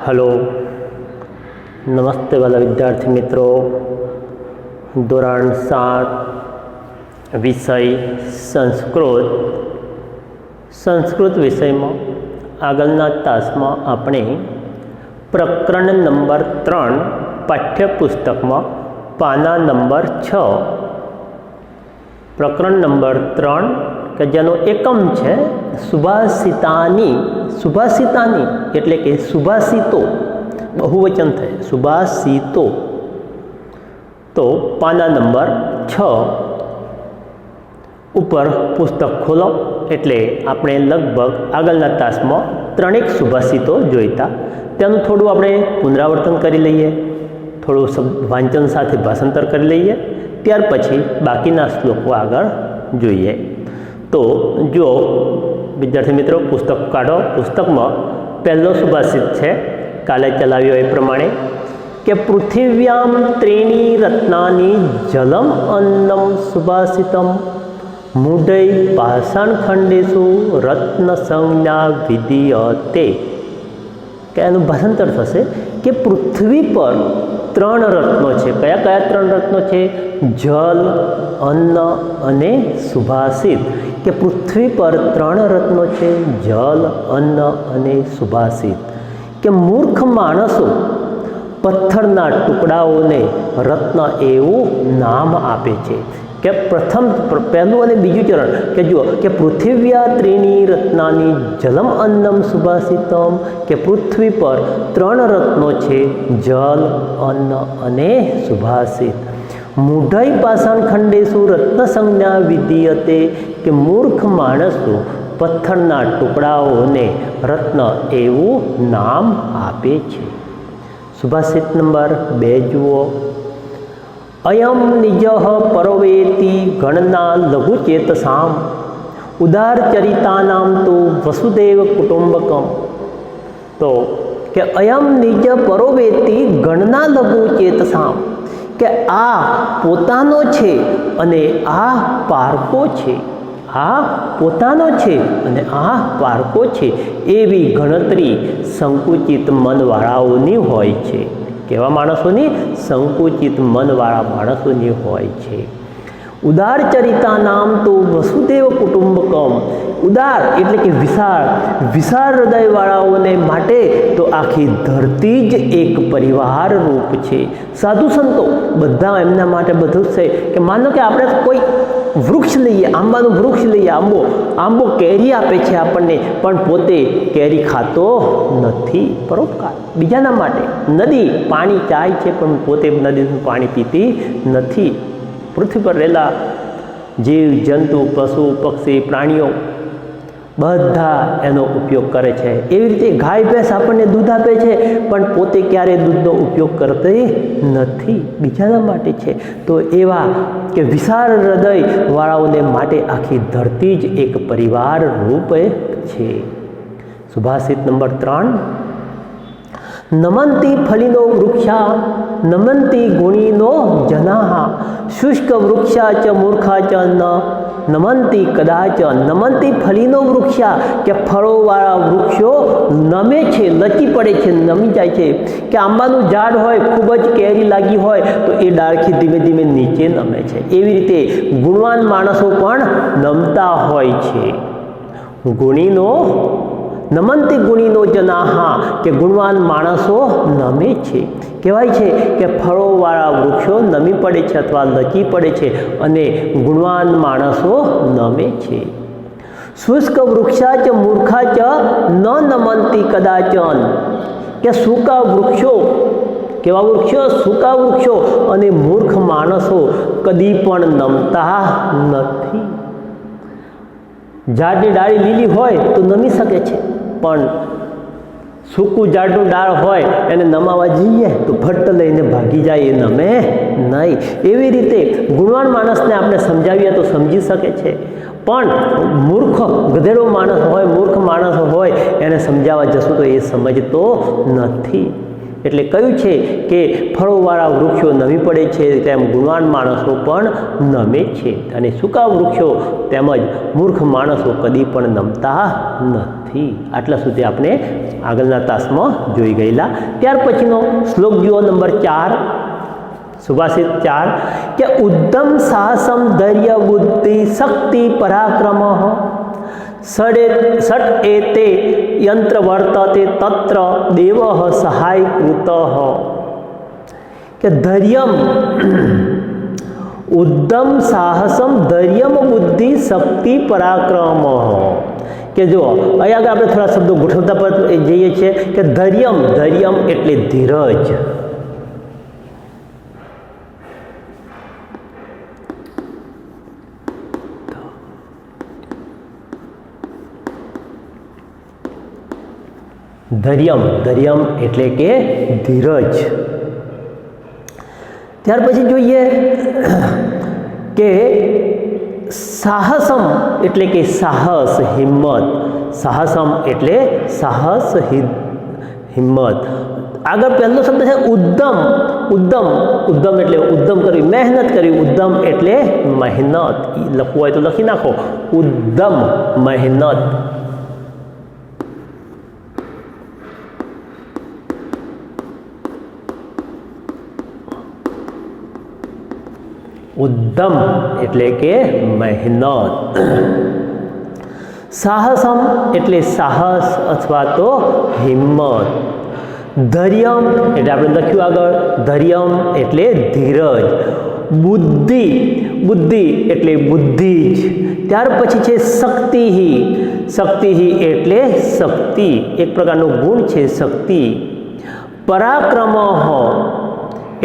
Hello, नमस्ते वाला विद्यार्थी मित्रों। धोरण 7 विषय संस्कृत विषय में आगलना तास में आपणे प्रकरण नंबर 3 पाठ्यपुस्तक में पाना नंबर 6 प्रकरण नंबर 3 के जेनो एकम है सुभाषितानी एटले के सुभाषितो बहुवचन थे सुभाषितो। तो पाना नंबर 6 ऊपर पुस्तक खोलो एटले आपणे लगभग आगलना तास में 3 सुभाषितो जोईता तेनुं थोड़ुं आपणे पुनरावर्तन करी लईए, थोड़ुं वांचन साथे भाषांतर करी लईए, त्यार पछी बाकीना श्लोको आगळ जोईए। तो जो विद्यार्थी मित्रों पुस्तक काढो, पुस्तक में पहलो सुभाषित है काले चलाव्यो ए प्रमाणे कि पृथिव्याम त्रीणि रत्नानि जलम अन्नम सुभाषितम मूढै पाषाणखंडेषु रत्न संज्ञा विधीयते। के एनुं भाषांतर थशे कि पृथ्वी पर 3 रत्नों है। कया कया 3 रत्नों है? जल, अन्न अने सुभाषित। कि पृथ्वी पर 3 रत्नों है, जल, अन्न अने सुभाषित। कि मूर्ख माणसो पत्थरना टुकड़ाओने रत्न एवं नाम आपे छे। कि प्रथम पहलू और बीजू चरण कि जो कि पृथिव्या त्रीणि रत्नानि जलम अन्नम सुभाषितम कि पृथ्वी पर 3 रत्नों है, जल, अन्न अने सुभाषित। मूढ़ई पाषाणखंडेषु रत्न संज्ञा विधीयते कि मूर्ख माणसो पत्थरना टुकड़ाओने रत्न एवं नाम आपे छे। सुभाषित नंबर 2 जुओ। अयम निजः परोवेति गणना लघुचेतसाम उदारचरितानां तो वसुदेव कुटुंबकम। तो कि अयम निज परोवेति गणना लघुचेतसाम कि आ पोतानो छे अने आ पारको छे, आ पोतानो छे अने आ पारको छे एवी गणतरी संकुचित मनवाळाओनी होय छे। केवा माणसोनी? संकुचित मनवाळा माणसोनी होय छे। उदारचरिता नाम तो वसुदेव कुटुंबकम। उदार एटले कि विशाल हृदयवाळाओने माटे तो आखी धरती ज एक परिवार रूप छे। साधु संतो बधा एमना माटे बधुं ज छे। कि मानो कि आपणे कोई वृक्ष लईए, आंबानुं वृक्ष लईए, आंबो केरी आपे छे आपणने पण पोते केरी खातो नथी। परोपकार बीजाना माटे। नदी पाणी चाय छे पण पोते नदीनुं पाणी पीती नथी। पृथ्वी पर रहेला जीव जंतु पशु पक्षी प्राणीओ बधा एनो उपयोग करे छे। एवी रीते गाय भैंस आपणे दूध आपे छे पण पोते क्यारे दूधनो उपयोग करती नथी, बीजाना माटे छे। तो एवा के विशाल हृदय वाळाओने माटे आखी धरती ज एक परिवार रूप छे। सुभाषित नंबर 3। नमन्ति फलिनो वृक्षा नमन्ति गुणिनो जनाः शुष्क वृक्षा च मूर्खा च न नमन्ति कदाचन। नमन्ति फलिनो वृक्षा के फळोवाळा वृक्षो नमे छे, लची पड़े छे, नमी जाय छे। कि आंबानुं झाड होय, खूब ज केरी लागी होय तो ए डाळखी धीमे धीमे नीचे नमे छे। एवी रीते गुणवान माणसो पण नमता होय छे। गुणीनो नमन्ति गुणीनो जनाहा के गुणवान माणसो नमे छे। कहेवाय छे कि फळोवाळा वृक्षो नमी पड़े छे अथवा लची पड़े छे अने गुणवान माणसो नमे छे। शुष्क वृक्षा च मूर्खा च न नमन्ति कदाचन के सूका वृक्षो केवा वृक्षो? सूका वृक्षो अने मूर्ख माणसो कदी पण नमता नथी। झाड़नी डाળી લીલી હોય તો નમી શકે છે પણ सूकું ઝાડનું ડાળ હોય એને નમાવા જઈએ તો ફટ લઈને ભાગી જાય, એ નમે નહીં। એવી રીતે ગુણવાન માણસને આપણે સમજાવીએ તો સમજી શકે છે પણ મૂર્ખ ગધેડો માણસ હોય, મૂર્ખ માણસ હોય એને સમજાવવા જશું તો એ સમજતો નથી। એટલે કહ્યું છે કે ફળોવાળા વૃક્ષો નમી પડે છે તેમ ગુણવાન માણસો પણ નમે છે અને સૂકા વૃક્ષો તેમજ મૂર્ખ માણસો કદી પણ નમતા નથી। આટલા સુધી આપણે આગળના તાસમાં જોઈ ગયેલા. ત્યાર પછીનો શ્લોક જુઓ નંબર 4, સુભાષિત 4 કે ઉદ્દમ સાહસમ ધૈર્ય બુદ્ધિ શક્તિ પરાક્રમ ષટ એતે યંત્ર વર્તતે તત્ર દેવ સહાયકૃત કે ધૈર્યમ ઉદ્દમ સાહસમ ધૈર્યમ બુદ્ધિ શક્તિ પરાક્રમ કે જો અહીં આગળ આપણે થોડા શબ્દો ગોઠવતા પર જઈએ છીએ કે ધૈર્યમ, ધૈર્યમ એટલે ધીરજ. ધૈર્યમ, ધૈર્યમ એટલે કે ધીરજ. ત્યાર પછી જોઈએ કે સાહસમ એટલે કે સાહસ, હિંમત. સાહસમ એટલે સાહસ, હિંમત. આગળ પહેલો શબ્દ છે ઉદ્દમ. ઉદ્દમ, ઉદ્દમ એટલે ઉદ્દમ કરવી, મહેનત કરવી. ઉદ્દમ એટલે મહેનત. લખવું હોય તો લખી નાખો, ઉદ્દમ મહેનત. ઉદ્દમ એટલે કે મહેનત. સાહસમ એટલે સાહસ અથવા તો હિંમત. ધૈર્યમ એટલે આપણે લખ્યું આગળ, ધૈર્યમ એટલે ધીરજ. બુદ્ધિ, બુદ્ધિ એટલે બુદ્ધિ જ. ત્યાર પછી છે શક્તિ. શક્તિ એટલે શક્તિ, એક પ્રકારનો ગુણ છે શક્તિ. પરાક્રમ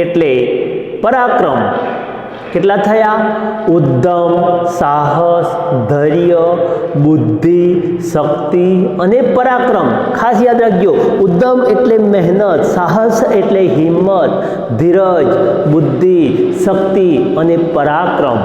એટલે પરાક્રમ. કેટલા થયા? ઉદ્દમ, સાહસ, ધૈર્ય, બુદ્ધિ, શક્તિ અને પરાક્રમ. ખાસ યાદ રાખજો, ઉદ્દમ એટલે મહેનત, સાહસ એટલે હિંમત, ધીરજ, બુદ્ધિ, શક્તિ અને પરાક્રમ.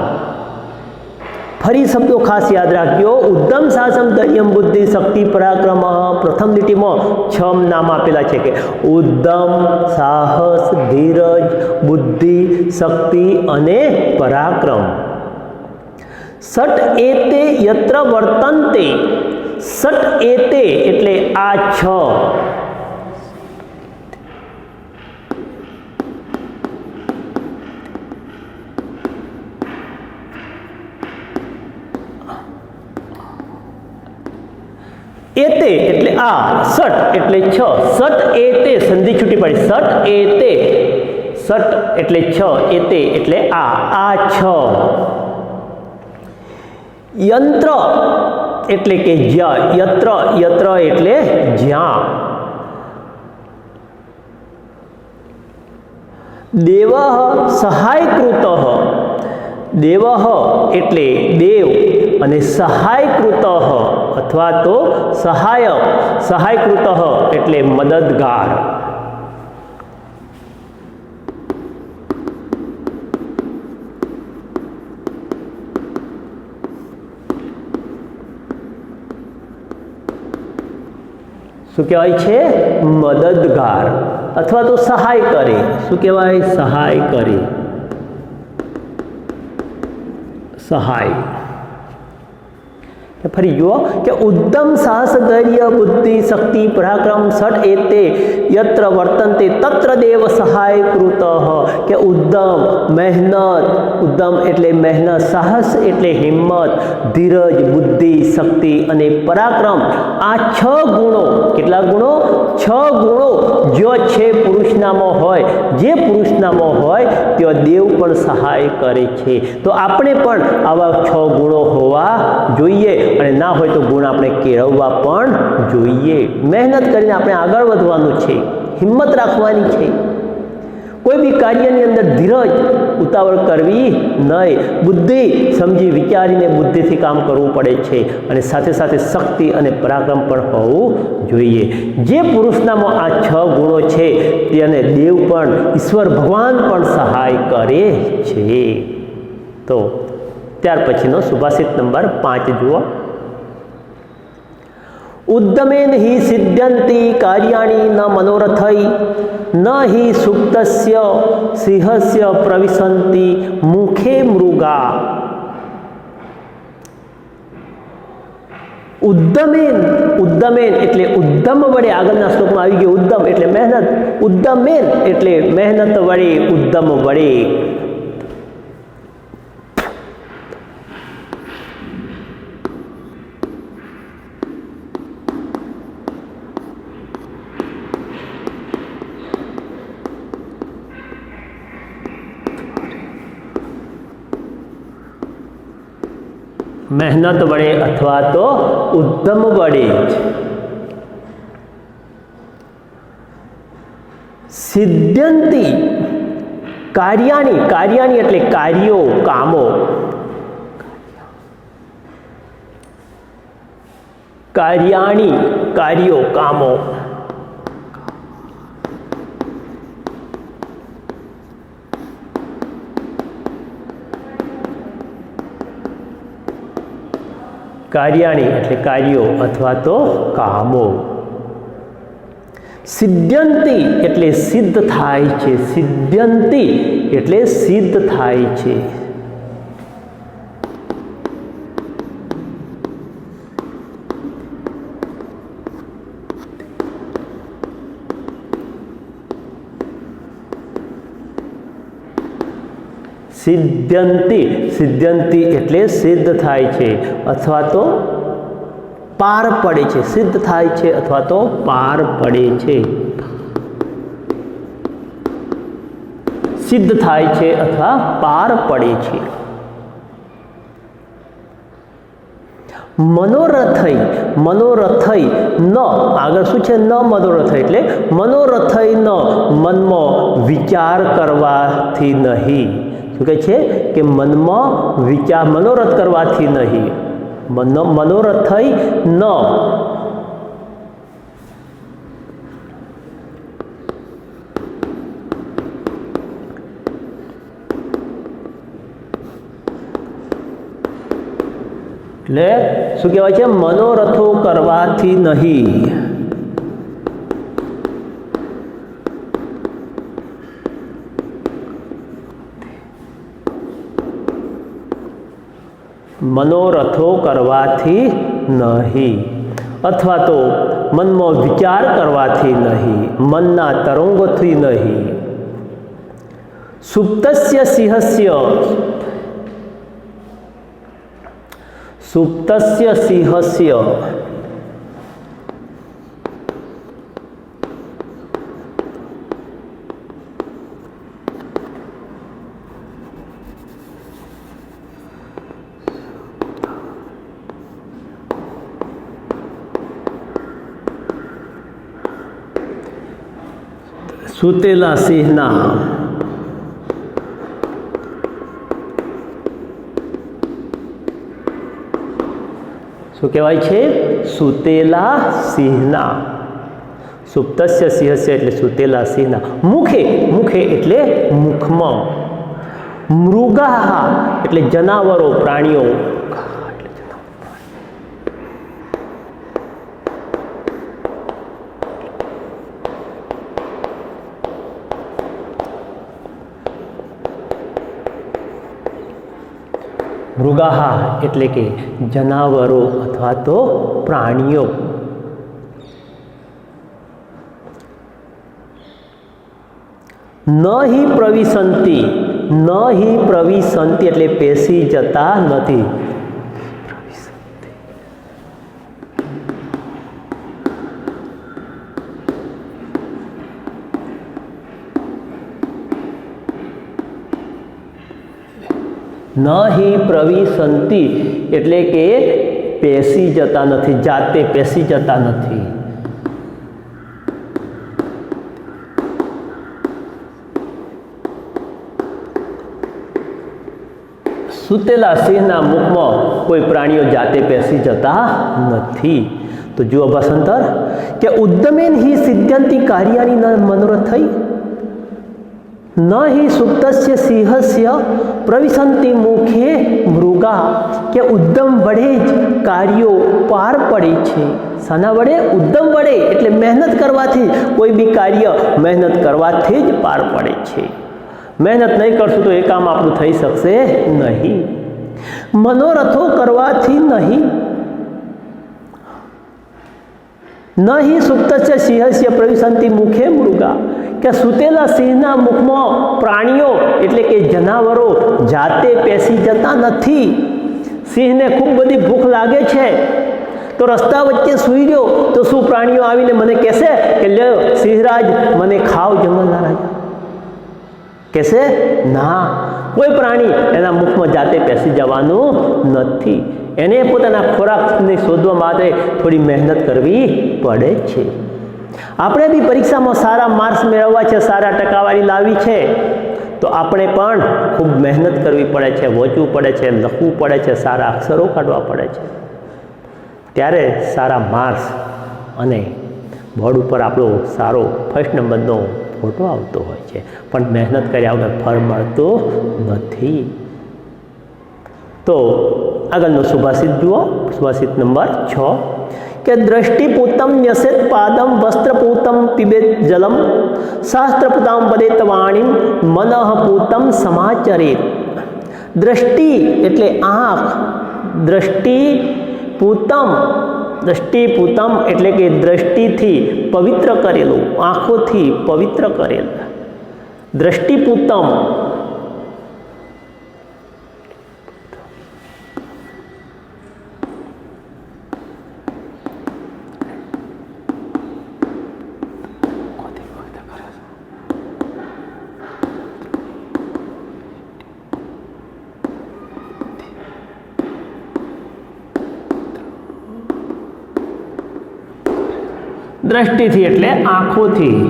ફરી શબ્દો ખાસ યાદ રાખજો. ઉદ્દમ સાહસમ ધૈર્યમ બુદ્ધિ શક્તિ પરાક્રમ. પ્રથમ લીટીમાં 6 નામ આપેલા છે કે ઉદ્દમ, સાહસ, ધીરજ, બુદ્ધિ, શક્તિ અને પરાક્રમ. ષટ એતે યત્ર વર્તન્તે. ષટ એતે એટલે આ 6. એતે એટલે આ, ષટ એટલે 6. ષટ એતે સંધિ છૂટી પડી. ષટ એતે, ષટ એટલે 6, એતે એટલે આ 6. યંત્ર એટલે કે જ્યાં. યત્ર, યત્ર એટલે જ્યાં. દેવ સહાયકૃત. દેવ એટલે દેવ અને સહાયકૃત અથવા તો સહાયક. સહાયકૃત એટલે મદદગાર. શું કહેવાય છે? મદદગાર અથવા તો સહાય કરે. શું કહેવાય? સહાય કરે. સહાય. ફરી જુઓ કે ઉદ્દમ સાહસ ધૈર્ય બુદ્ધિ શક્તિ પરાક્રમ ષટ એતે યત્ર વર્તન્તે તત્ર દેવ સહાયકૃત. કે ઉદ્દમ મહેનત, ઉદ્દમ એટલે મહેનત, સાહસ એટલે હિંમત, ધીરજ, બુદ્ધિ, શક્તિ અને પરાક્રમ. આ 6 ગુણો. કેટલા ગુણો? 6 ગુણો જો છે પુરુષનામાં હોય, જે પુરુષનામાં હોય ત્યાં દેવ પણ સહાય કરે છે. તો આપણે પણ આવા 6 ગુણો હોવા જોઈએ અને ના હોય તો ગુણ આપણે કેળવવા પણ જોઈએ. મહેનત કરીને આપણે આગળ વધવાનું છે, હિંમત રાખવાની છે. કોઈ બી કાર્યની અંદર ધીરજ, ઉતાવળ કરવી નહીં. બુદ્ધિ, સમજી વિચારીને બુદ્ધિથી કામ કરવું પડે છે અને સાથે સાથે શક્તિ અને પરાક્રમ પણ હોવું જોઈએ. જે પુરુષનામાં આ 6 ગુણો છે તેને દેવ પણ, ઈશ્વર ભગવાન પણ સહાય કરે છે. તો ત્યાર પછીનો સુભાષિત નંબર 5 જુઓ. ઉદ્દમેન હિ સિદ્ધ્યંતિ કાર્યાણિ ન મનોરથૈ ન હિ સુપ્તસ્ય સિંહસ્ય પ્રવિશન્તિ મુખે મૃગા. ઉદ્દમેન, ઉદ્દમેન એટલે ઉદ્દમ વડે, આગળના શ્લોકમાં આવી ગયો ઉદ્દમ એટલે મહેનત, ઉદ્દમેન એટલે મહેનત વડે, ઉદ્દમ વડે. મહેનત વડે અથવા તો ઉદ્દમ વડે જ. સિદ્ધ્યંતિ કાર્યાણી, કાર્યાણી એટલે કાર્યો, કામો. કાર્યાણી કાર્યો, કામો. કાર્યાણી એટલે કાર્યો અથવા તો કામો. સિદ્ધ્યંતિ એટલે સિદ્ધ થાય છે, સિદ્ધ્યંતિ એટલે સિદ્ધ થાય છે. સિદ્ધ્યંતિ, સિદ્ધ્યંતિ એટલે સિદ્ધ થાય છે અથવા તો પાર પડે છે, સિદ્ધ થાય છે અથવા તો પાર પડે છે. સિદ્ધ થાય છે અથવા પાર પડે છે. મનોરથઈ, મનોરથઈ ન, આગળ શું છે? ન મનોરથઈ એટલે મનોરથઈ ન, મનમાં વિચાર કરવાથી નહીં. શું કહે છે કે મનમાં વિચાર, મનોરથ કરવાથી નહીં. મનોરથઈ ન, એટલે શું કહેવાય છે? મનોરથો કરવાથી નહીં. મનોરથો કરવાથી નહીં અથવા તો મનમાં વિચાર કરવાથી નહીં, મનના તરંગોથી નહીં. સુપ્તસ્ય સિંહસ્ય, સુપ્તસ્ય સિંહસ્ય સૂતેલા સિંહના, શું કહેવાય છે? સૂતેલા સિંહના. સુપ્તસ્ય સિંહસ્ય એટલે સૂતેલા સિંહના. મુખે, મુખે એટલે મુખમાં. મૃગાહ એટલે જનાવરો, પ્રાણીઓ. મૃગાહ એટલે કે જનાવરો અથવા તો પ્રાણીઓ. ન હિ પ્રવિશંતિ, ન હિ પ્રવિશંતિ એટલે પેસી જતા નથી. ન હિ પ્રવિશંતિ એટલે કે પેસી જતા નથી, જાતે પેસી જતા નથી. સૂતેલા સિંહના મુખમાં કોઈ પ્રાણીઓ જાતે પેસી જતા નથી. તો જુઓ ભાષાંતર કે ઉદ્દમેન હિ સિદ્ધ્યંતિ કાર્યાણી ન મનોરથઈ ન હિ સુપ્તસ્ય સિંહસ્ય પ્રવિશંતિ મુખે મૃગા, કે ઉદ્દમ વડે જ કાર્યો પાર પડે છે. શાના વડે? ઉદ્દમ વડે એટલે મહેનત કરવાથી, કોઈ બી કાર્ય મહેનત કરવાથી જ પાર પડે છે. મહેનત નહીં કરશું તો એ કામ આપણું થઈ શકશે નહીં. મનોરથો કરવાથી નહીં ન હિ સુપ્તસ્ય સિંહસ્ય પ્રવિશંતિ મુખે મૃગા, કે સૂતેલા સિંહના મુખમાં પ્રાણીઓ એટલે કે જનાવરો જાતે પેસી જતા નથી. સિંહને ખૂબ બધી ભૂખ લાગે છે તો રસ્તા વચ્ચે સૂઈ ગયો તો શું પ્રાણીઓ આવીને મને કહેશે કે લ્યો સિંહરાજ મને ખાઓ જંગલના રાજા? કહેશે ના, કોઈ પ્રાણી એના મુખમાં જાતે પેસી જવાનું નથી. એને પોતાના ખોરાકને શોધવા માટે થોડી મહેનત કરવી પડે છે. આપણે બી પરીક્ષામાં સારા માર્ક્સ મેળવવા છે, સારા ટકાવારી લાવી છે, તો આપણે પણ ખૂબ મહેનત કરવી પડે છે, વાંચવું પડે છે, લખવું પડે છે, સારા અક્ષરો કાઢવા પડે છે. ત્યારે સારા માર્ક્સ અને બોર્ડ ઉપર આપણો સારો ફર્સ્ટ નંબરનો ફોટો આવતો હોય છે. પણ મહેનત કર્યા વગર ફળ મળતું નથી. તો આગળનો સુભાષિત જુઓ, સુભાષિત નંબર 6 કે દ્રષ્ટિપૂતમ ન્યસેત પાદમ વસ્ત્રપૂતમ પિબેત જલમ શાસ્ત્રપૂતામ વદેત વાણીમ મનઃપૂતમ સમાચરેત. દ્રષ્ટિ એટલે આંખ, દ્રષ્ટિપૂતમ એટલે કે દ્રષ્ટિથી પવિત્ર કરેલું, આંખોથી પવિત્ર કરેલું. દ્રષ્ટિપૂતમ દ્રષ્ટિથી એટલે આંખોથી.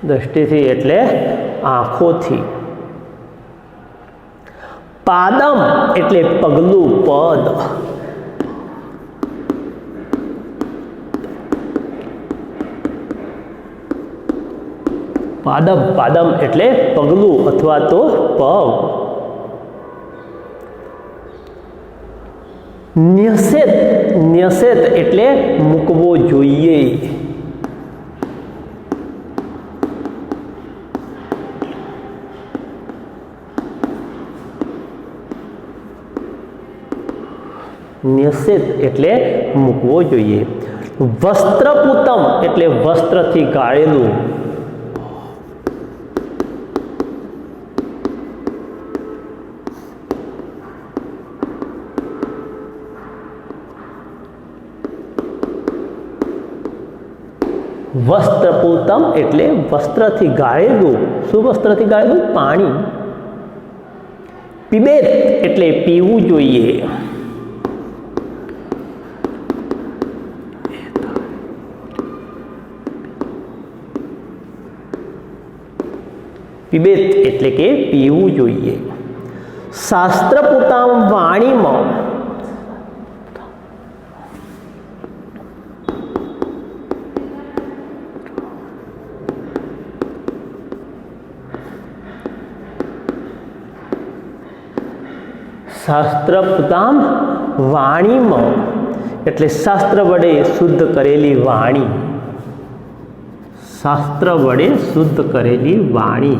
દ્રષ્ટિથી એટલે આંખોથી. પાદમ એટલે પગલું, પદ. પાદમ એટલે પગલું અથવા તો પગ. ન્યસેત એટલે મૂકવો જોઈએ. ન્યસેત એટલે મૂકવો જોઈએ. વસ્ત્રપૂતમ એટલે વસ્ત્રથી ગાળેલું. વસ્ત્રપૂતમ એટલે વસ્ત્રથી ગાળેલું. શું વસ્ત્રથી ગાળેલું? પાણી. પીબેત એટલે પીવું જોઈએ. પીબેત એટલે કે પીવું જોઈએ. શાસ્ત્રપૂતામ વાણીમાં શાસ્ત્રપૂતામ વાણીમાં એટલે શાસ્ત્ર વડે શુદ્ધ કરેલી વાણી. શાસ્ત્ર વડે શુદ્ધ કરેલી વાણી.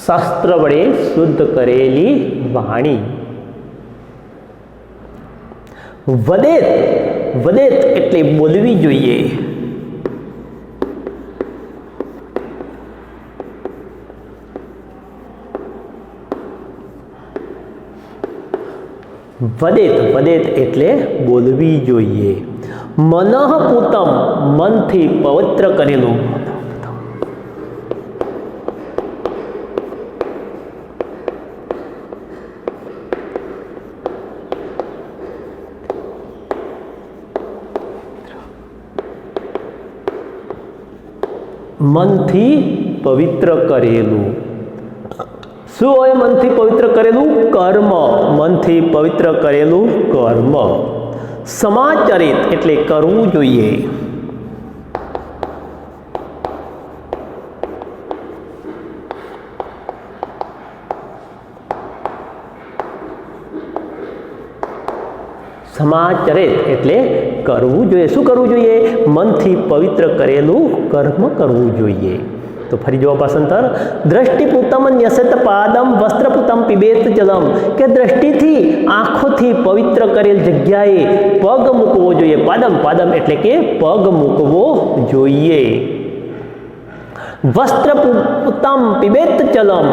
શાસ્ત્ર વડે શુદ્ધ કરેલી વાણી. વદેત એટલે બોલવી જોઈએ. વદેત એટલે બોલવી જોઈએ. મનઃપૂતમ મનથી પવિત્ર કરેલું. મનથી પવિત્ર કરેલું. શું હોય મનથી પવિત્ર કરેલું? કર્મ. મનથી પવિત્ર કરેલું કર્મ. સમાચરિત એટલે કરવું જોઈએ. સમાચરેત એટલે કરવું જોઈએ. શું કરવું જોઈએ? મનથી પવિત્ર કરેલું કર્મ કરવું જોઈએ. તો ફરી જુઓ ભાષાંતર. દ્રષ્ટિપૂતમ ન્યસેત પાદમ વસ્ત્રપૂતમ પીબેત જલમ, કે દ્રષ્ટિથી આંખોથી પવિત્ર કરેલ જગ્યાએ પગ મૂકવો જોઈએ. પાદમ પાદમ એટલે કે પગ મૂકવો જોઈએ. વસ્ત્રપૂતમ પીબેત જલમ,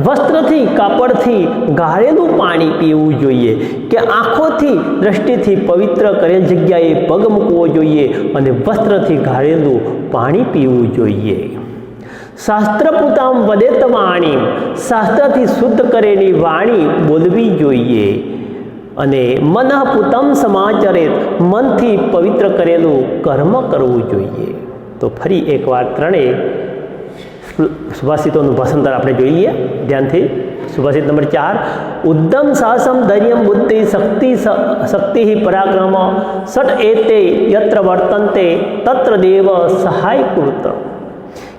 વસ્ત્રથી કાપડથી ગાળેલું પાણી પીવું જોઈએ, કે આંખોથી દ્રષ્ટિથી પવિત્ર કરેલ જગ્યાએ પગ મૂકવો જોઈએ અને વસ્ત્રથી ગાળેલું પાણી પીવું જોઈએ. શાસ્ત્રપૂતામ વદેત વાણી, શાસ્ત્રથી શુદ્ધ કરેલી વાણી બોલવી જોઈએ. અને મનઃપૂતમ સમાચરેત, મનથી પવિત્ર કરેલું કર્મ કરવું જોઈએ. તો ફરી એકવાર ત્રણેય સુભાષિતોનું ભાષાંતર આપણે જોઈ લઈએ ધ્યાનથી. સુભાષિત નંબર 4. ઉદ્દમ સાહસમ ધૈર્યમ બુદ્ધિ શક્તિ પરાક્રમ ષટ એતે યત્ર વર્તન્તે તત્ર દેવ સહાય કૃત,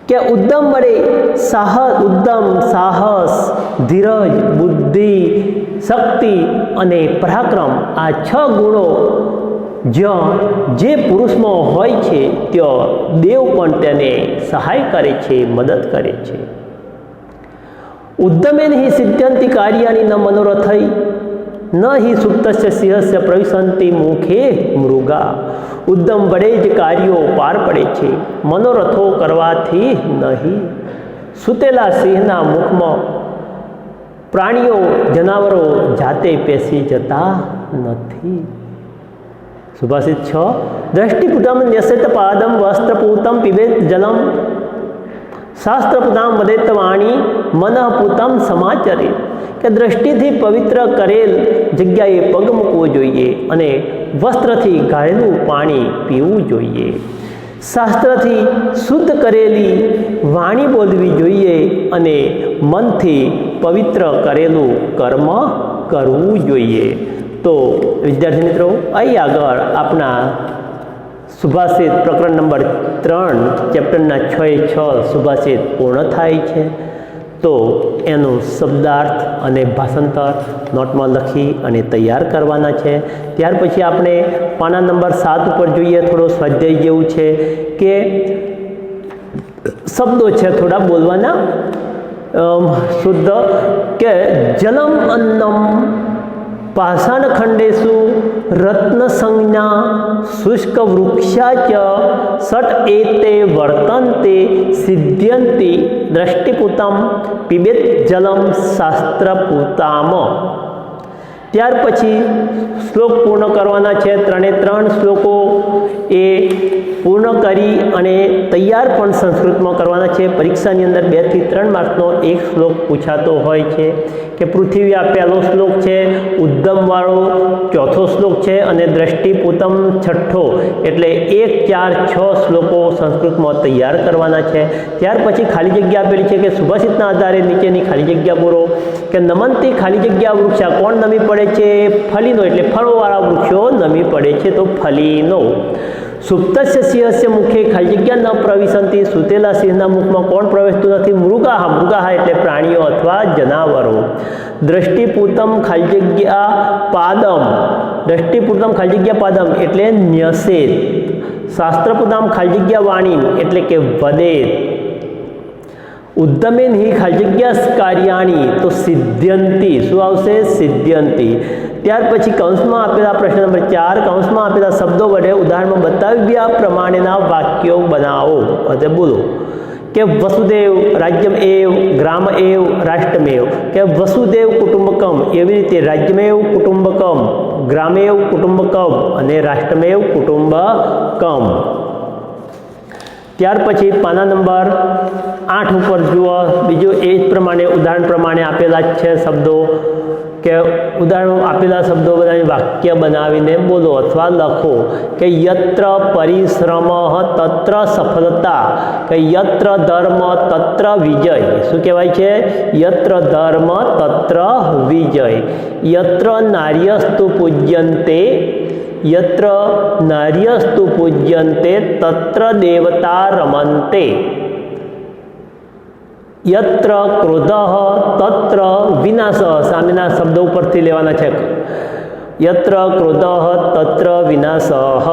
કે ઉદ્દમ વડે સાહસ, ધીરજ, બુદ્ધિ, શક્તિ અને પરાક્રમ, આ 6 ગુણો જ્યાં જે પુરુષમાં હોય છે ત્યાં દેવ પણ તેને સહાય કરે છે, મદદ કરે છે. ઉદ્દમેન હિ સિદ્ધ્યંતિ કાર્યાની ન મનોરથૈ ન હિ સુપ્તસ્ય સિંહસ્ય પ્રવિશંતિ મુખે મૃગા. ઉદ્દમ વડે જ કાર્યો પાર પડે છે, મનોરથો કરવાથી નહીં. સૂતેલા સિંહના મુખમાં પ્રાણીઓ, જનાવરો જાતે પેસી જતા નથી. સુભાષિત 6. દ્રષ્ટિપૂતમ ન્યસેત પાદમ વસ્ત્રપૂતમ પીબેત જલમ, શાસ્ત્રપૂતમ વદેત વાણી મનઃપૂતમ સમાચરે, કે દ્રષ્ટિથી પવિત્ર કરેલ જગ્યાએ પગ મૂકવો જોઈએ અને વસ્ત્રથી ગાળેલું પાણી પીવું જોઈએ. શાસ્ત્રથી શુદ્ધ કરેલી વાણી બોલવી જોઈએ અને મનથી પવિત્ર કરેલું કર્મ કરવું જોઈએ. તો વિદ્યાર્થી મિત્રો, અહીં આગળ આપણા સુભાષિત પ્રકરણ નંબર 3 ચેપ્ટરના 6 સુભાષિત પૂર્ણ થાય છે. તો એનું શબ્દાર્થ અને ભાષાંતર નોટમાં લખી અને તૈયાર કરવાના છે. ત્યાર પછી આપણે પાના નંબર 7 ઉપર જોઈએ. થોડો સ્વાધ્યાય જેવું છે કે શબ્દો છે થોડા બોલવાના શુદ્ધ, કે જલમ અન્નમ પાષાણખંડેષુ રત્ન સંજ્ઞા શુષ્ક વૃક્ષા ચ ષટ એતે વર્તન્તે સિદ્ધ્યંતિ દ્રષ્ટિપૂતમ પીબેત જલમ શાસ્ત્રપૂતામ. ત્યાર પછી શ્લોક પૂર્ણ કરવાના છે. 3 શ્લોકો એ પૂર્ણ કરી અને તૈયાર પણ સંસ્કૃતમાં કરવાના છે. પરીક્ષાની અંદર 2 થી 3 માર્ક્સનો એક શ્લોક પૂછાતો હોય છે. કે પૃથ્વી આ પહેલો શ્લોક છે, ઉદ્દમવાળો ચોથો શ્લોક છે અને દ્રષ્ટિપૂતમ છઠ્ઠો, એટલે 1, 4, 6 શ્લોકો સંસ્કૃતમાં તૈયાર કરવાના છે. ત્યાર પછી ખાલી જગ્યા આપેલી છે કે સુભાષિતના આધારે નીચેની ખાલી જગ્યા પૂરો. કે નમનથી ખાલી જગ્યા વૃક્ષા, કોણ નમી પડે છે? ફલીનો, એટલે ફળોવાળા વૃક્ષો નમી પડે છે, તો ફલીનો. સુપ્તસ્ય સિંહસ્ય મુખે ખાલી જગ્યા ન પ્રવિશંતિ, સૂતેલા સિંહના મુખમાં કોણ પ્રવેશતું નથી? મૃગાહ એટલે પ્રાણીઓ અથવા જનાવરો. દ્રષ્ટિપૂતમ ખાલી જગ્યા પાદમ, દ્રષ્ટિપૂતમ ખાલી જગ્યા પાદમ એટલે ન્યસેત. શાસ્ત્રપૂતમ ખાલી જગ્યા વાણી એટલે કે વદેત. ઉદ્દમેન હિ ખાલી જગ્યા કાર્યાણી, તો સિદ્ધ્યંતિ. શું આવશે? સિદ્ધ્યંતિ. ત્યાર પછી કૌંસમાં આપેલા પ્રશ્ન નંબર 4, કૌંસમાં આપેલા શબ્દો વડે ઉદાહરણમાં બતાવ્યા પ્રમાણેના વાક્યો બનાવો. એટલે બોલો કે વસુદેવ રાજ્યમ એવ ગ્રામ એવ રાષ્ટ્રમેવ, કે વસુદેવ કુટુંબકમ, એવી રીતે રાજ્યમેવ કુટુંબકમ, ગ્રામેવ કુટુંબકમ અને રાષ્ટ્રમેવ કુટુંબકમ. ત્યાર પછી પાના નંબર 8 ઉપર જુઓ. બીજું એ જ પ્રમાણે ઉદાહરણ પ્રમાણે આપેલા જ છે શબ્દો, કે ઉદાહરણો આપેલા શબ્દો બધા વાક્ય બનાવીને બોલો અથવા લખો. કે યત્ર પરિશ્રમ તત્ર સફળતા, કે યત્ર ધર્મ તત્ર વિજય. શું કહેવાય છે? યત્ર ધર્મ તત્ર વિજય. યત્ર નાર્યસ્તુ પૂજ્યન્તે, યત્ર નાર્યસ્તુ પૂજ્યન્તે તત્ર દેવતા રમન્તે. યત્ર ક્રોધઃ તત્ર વિનાશઃ, સામેના શબ્દો ઉપરથી લેવાના છે. यत्र क्रोधः तत्र विनाशः,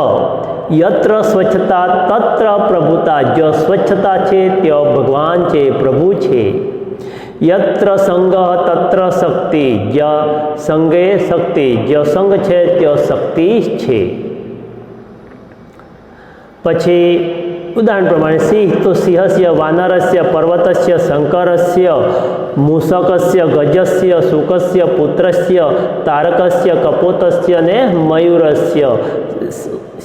यत्र स्वच्छता तत्र प्रभुता, जो स्वच्छता છે त्यो ભગવાન છે, પ્રભુ છે. यत्र संगः तत्र शक्ति, ज संगे शक्ति, जो संग છે त्यो शक्ति છે. પછી उदाहरण प्रमाणे सिंह तो सिंहस्य, वानरस्य, पर्वतस्य, शंकरस्य, मूषकस्य, गजस्य, शुकस्य, पुत्रस्य, तारकस्य, कपोतस्य ने मयूरस्य.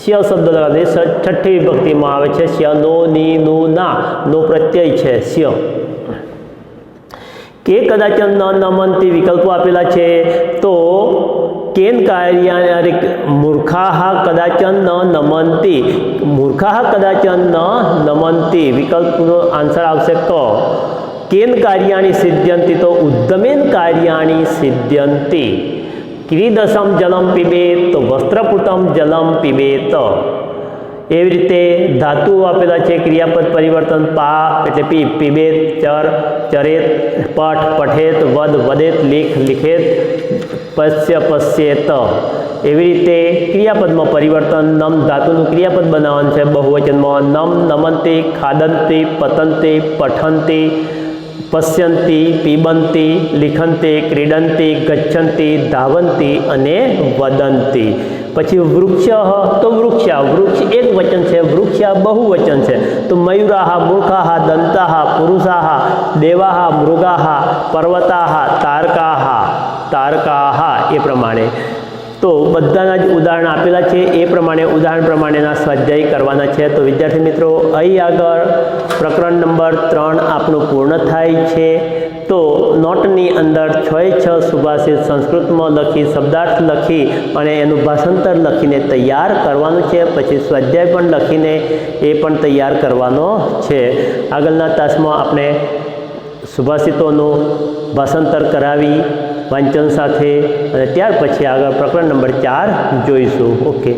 स्य शब्द लगाने छठी विभक्ति में आवे छे. स्य नो नी नु ना नो प्रत्यय छे स्य. के कदाच न नमंती विकल्पो आपेला छे तो केन कार्याणि मूर्खाः कदाचन न नमन्ति, मूर्खाः कदाचन न नमन्ति विकल्पનો आंसर આવશે ક. केन कार्याणि सिद्ध्यन्ति तो उद्यमेन कार्याणि सिद्ध्यन्ति. क्रीडसम जलम पीबेत तो वस्त्रपुटम जलम पीबेत. એવી રીતે ધાતુઓ આપેલા છે. ક્રિયાપદ પરિવર્તન પા એટલે પી, પીબેત ચર ચરેત, પઠ પઠેત, વદ વદેત, લીખ લીખેત, પશ્ય પશ્યેત. એવી રીતે ક્રિયાપદમાં પરિવર્તન નમ ધાતુનું ક્રિયાપદ બનાવવાનું છે બહુવચનમાં. નમ નમંતી, ખાદંતી, પતંતી, પઠંતી, પશ્યંતી, પીબંતી, લિખંતી, ક્રીડંતી, ગચ્છંતી, ધાવંતી અને વદંતી. પછી વૃક્ષ તો વૃક્ષા, વૃક્ષ એક વચન છે, વૃક્ષા બહુવચન છે. તો મયુરાહ, મૂર્ખાહ, દંતાહ, પુરુષાહ, દેવાહ, મૃગાહ, પર્વતાહ, તારકાહ, તારકાહ. એ પ્રમાણે તો બધાના જ ઉદાહરણ આપેલા છે. એ પ્રમાણે ઉદાહરણ પ્રમાણેના સ્વાધ્યાય કરવાના છે. તો વિદ્યાર્થી મિત્રો અહીં આગળ પ્રકરણ નંબર 3 આપણું પૂર્ણ થાય છે. તો નોટની અંદર 6 સુભાષિત સંસ્કૃતમાં લખી, શબ્દાર્થ લખી અને એનું ભાષાંતર લખીને તૈયાર કરવાનું છે. પછી સ્વાધ્યાય પણ લખીને એ પણ તૈયાર કરવાનો છે. આગળના તાસમાં આપણે સુભાષિતોનું ભાષાંતર કરાવી વાંચન સાથે અને ત્યાર પછી આગળ પ્રકરણ નંબર 4 જોઈશું. ઓકે.